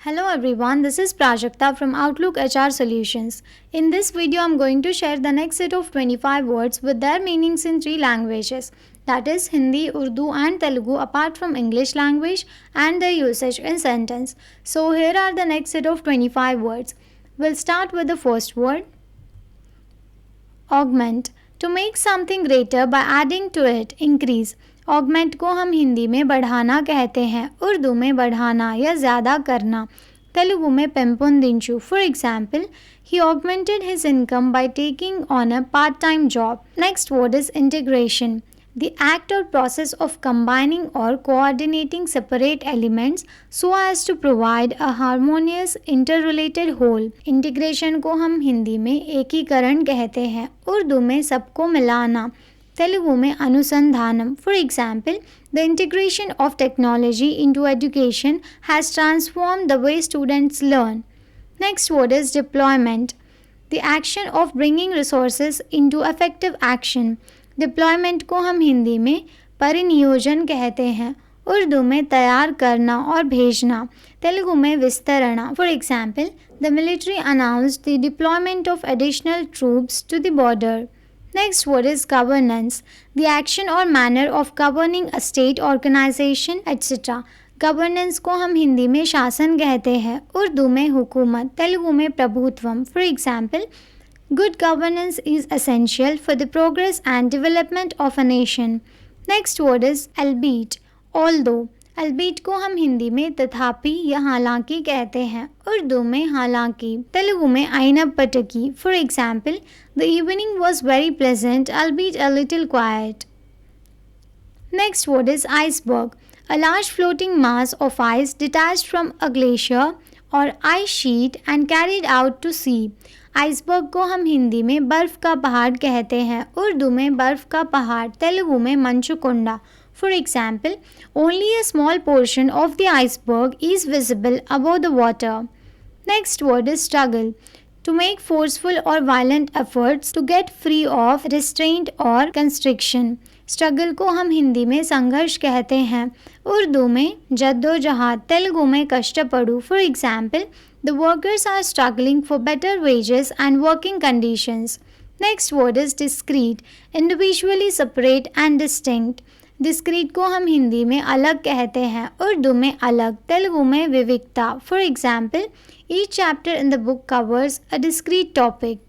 Hello everyone, this is Prajakta from Outlook HR Solutions. In this video, I'm going to share the next set of 25 words with their meanings in three languages, that is Hindi, Urdu and Telugu apart from English language and their usage in sentence. So here are the next set of 25 words. We'll start with the first word, augment. To make something greater by adding to it, increase. Augment को हम हिंदी में बढ़ाना कहते हैं, उर्दू में बढ़ाना या ज़्यादा करना, तेलुगु में पेंपोंदिंचु. For example, he augmented his income by taking on a part time job. Next word is integration. The act or process of combining or coordinating separate elements so as to provide a harmonious interrelated whole. Integration को हम हिंदी में एकीकरण कहते हैं, उर्दू में सबको मिलाना, तेलुगु में अनुसंधानम. For example, the integration of technology into education has transform the way students learn. Next word is deployment. The action of bringing resources into effective action. Deployment को हम हिंदी में परिनियोजन कहते हैं, उर्दू में तैयार करना और भेजना, तेलुगु में विस्तरणा. For example, the military announced the deployment of additional troops to the border. Next word is governance. The action or manner of governing a state, organization, etc. Governance को हम हिंदी में शासन कहते हैं, उर्दू में हुकूमत, तेलुगु में प्रभुत्वम. For example, good governance is essential for the progress and development of a nation. Next word is albeit. Although. albeit को हम हिंदी में तथापि या हालांकि कहते हैं, उर्दू में हालांकि, तेलुगु में आइनपटकी. For example, the evening was very pleasant albeit a little quiet. Next word is iceberg. A large floating mass of ice detached from a glacier or ice sheet and carried out to sea. Iceberg को हम हिंदी में बर्फ़ का पहाड़ कहते हैं, उर्दू में बर्फ़ का पहाड़, तेलुगु में मंचुकुंडा. For example, only a small portion of the iceberg is visible above the water. Next word is struggle. To make forceful or violent efforts to get free of restraint or constriction. Struggle को हम हिंदी में संघर्ष कहते हैं, उर्दू में जद्दोजहद, तेलुगु में कष्टपड़ू. For example, the workers are struggling for better wages and working conditions. Next word is discrete. Individually separate and distinct. Discrete को हम हिंदी में अलग कहते हैं, उर्दू में अलग, तेलुगु में विविधता. For example, each chapter in the book covers a discrete topic.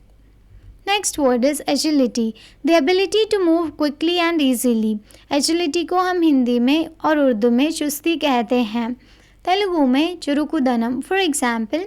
Next word is agility. The ability to move quickly and easily. Agility को हम हिंदी में और उर्दू में चुस्ती कहते हैं, तेलुगु में चुरुकुदनम. For example,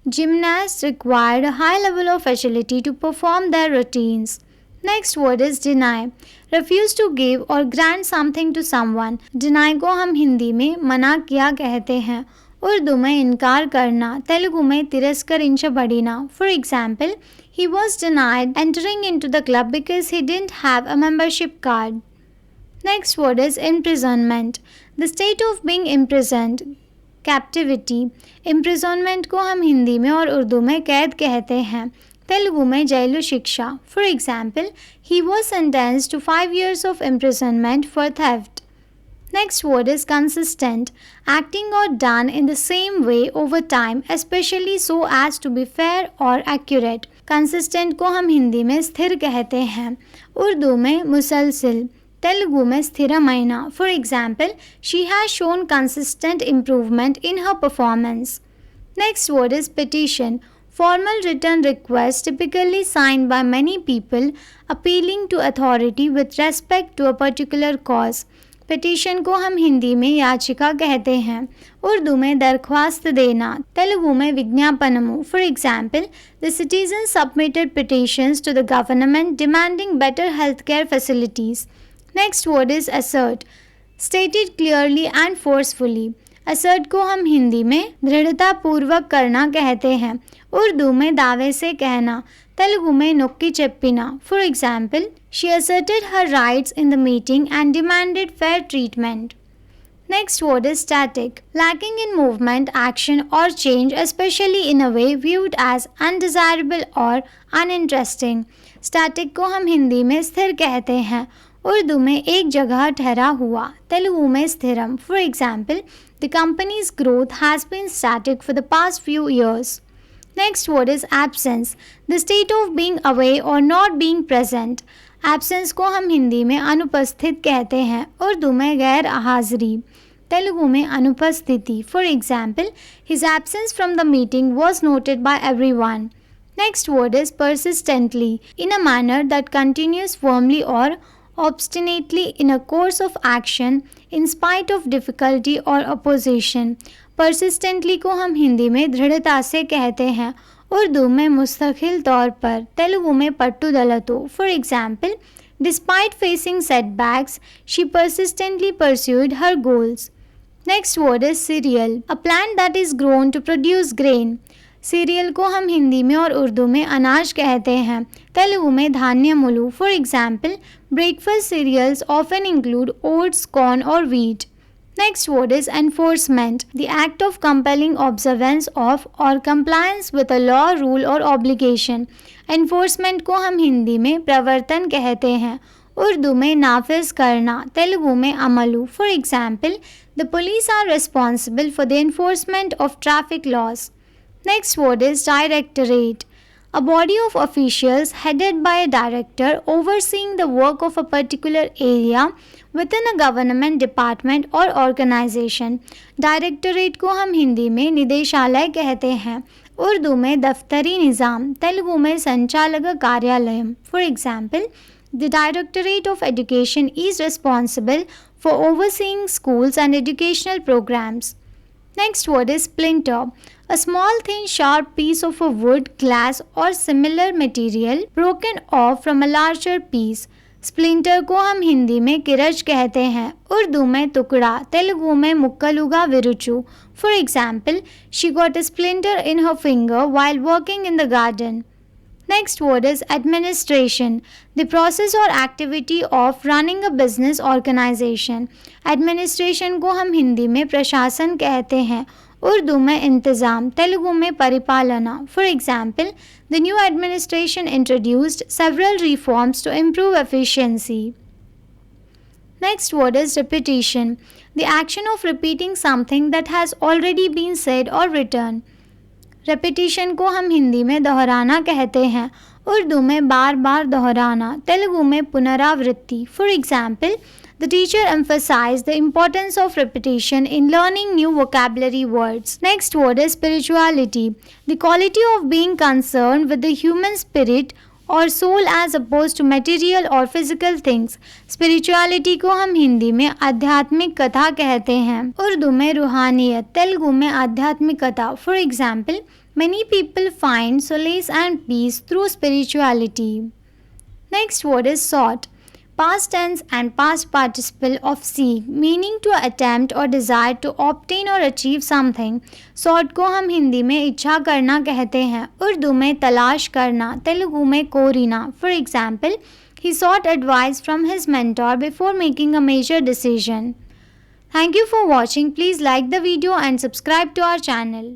gymnast required high level of agility to perform their routines. Next word is deny. Refuse to give or grant something to someone. Deny को हम हिंदी में मना किया कहते हैं, उर्दू में इनकार करना, तेलुगु में तिरस्करिंचबडिना. For example, he was denied entering into the club because he didn't have a membership card. Next word is imprisonment. The state of being imprisoned. Captivity. Imprisonment को हम हिंदी में और उर्दू में कैद कहते हैं, तेलुगु में जैलु शिक्षा. For example, he was sentenced to 5 years of imprisonment for theft. Next word is consistent. Acting or done in the same way over time, especially so as to be fair or accurate. Consistent को हम हिंदी में स्थिर कहते हैं, उर्दू में मुसलसिल, तेलुगु में स्थिरमैना. For example, she has shown consistent improvement in her performance. Next word is petition. Formal written request typically signed by many people appealing to authority with respect to a particular cause. Petition को हम हिंदी में याचिका कहते हैं, उर्दू में दरख्वास्त देना, तेलुगु में विज्ञापनमु. For example, the citizens submitted petitions to the government demanding better healthcare facilities. Next word is assert. Stated clearly and forcefully. Assert को हम हिंदी में दृढ़ता पूर्वक करना कहते हैं, उर्दू में दावे से कहना, तेलुगु में नొక్కి చెప్పిన. For example, she asserted her rights in the meeting and demanded fair treatment. Next word is static. Lacking in movement, action or change, especially in a way viewed as undesirable or uninteresting. Static को हम हिंदी में स्थिर कहते हैं, उर्दू में एक जगह ठहरा हुआ, तेलुगु में स्थिरम. For example, the company's growth has been static for the past few years. Next word is absence, the state of being away or not being present. Absence को हम हिंदी में अनुपस्थित कहते हैं, उर्दू में गैर हाजिरी, तेलुगु में अनुपस्थिति. For example, his absence from the meeting was noted bye everyone. Next word is persistently, in a manner that continues firmly or obstinately in a course of action in spite of difficulty or opposition. Persistently को हम हिंदी में दृढ़ता से कहते हैं, उर्दू में मुस्तकिल तौर पर, तेलुगु में पट्टुदलतो. For example, despite facing setbacks, she persistently pursued her goals. Next word is cereal, a plant that is grown to produce grain. Serial को हम हिंदी में और उर्दू में अनाज कहते हैं, तेलुगु में धान्य मुलु. For example, breakfast cereals often include oats, corn or wheat. Next word is enforcement, the act of compelling observance of or compliance with a law, rule or obligation. Enforcement को हम हिंदी में प्रवर्तन कहते हैं, उर्दू में नाफिज करना, तेलुगु में अमलु. For example, the police are responsible for the enforcement of traffic laws. Next word is directorate, a body of officials headed by a director overseeing the work of a particular area within a government department or organization. Directorate को हम हिंदी में निदेशालय कहते हैं, उर्दू में दफ्तरी निज़ाम, तेलुगु में संचालक कार्यालय. For example, the Directorate of Education is responsible for overseeing schools and educational programs. Next word is splinter, a small thin sharp piece of a wood, glass or similar material broken off from a larger piece. Splinter को हम हिंदी में किरच कहते हैं, उर्दू में टुकड़ा, तेलुगु में मुक्कलुगा विरुचु. For example, she got a splinter in her finger while working in the garden. Next word is administration, the process or activity of running a business organization. Administration को हम हिंदी में प्रशासन कहते हैं, उर्दू में इंतज़ाम, तेलुगु में परिपालना. For example, the new administration introduced several reforms to improve efficiency. Next word is repetition, the action of repeating something that has already been said or written. Repetition को हम हिंदी में दोहराना कहते हैं, उर्दू में बार बार दोहराना, तेलुगु में पुनरावृत्ति. For example, the teacher emphasized the importance of repetition in learning new vocabulary words. Next word is spirituality, the quality of being concerned with the human spirit और soul as opposed to material और physical things. Spirituality को हम हिंदी में आध्यात्मिक कथा कहते हैं, उर्दू में रूहानियत, तेलुगु में आध्यात्मिकता. For example, many people find solace and peace through spirituality. Next word is sought, past tense and past participle of seek, meaning to attempt or desire to obtain or achieve something. sought को हम हिंदी में इच्छा करना कहते हैं, उर्दू में तलाश करना, तेलुगु में Corina. For example, he sought advice from his mentor before making a major decision. Thank you for watching. Please like the video and subscribe to our channel.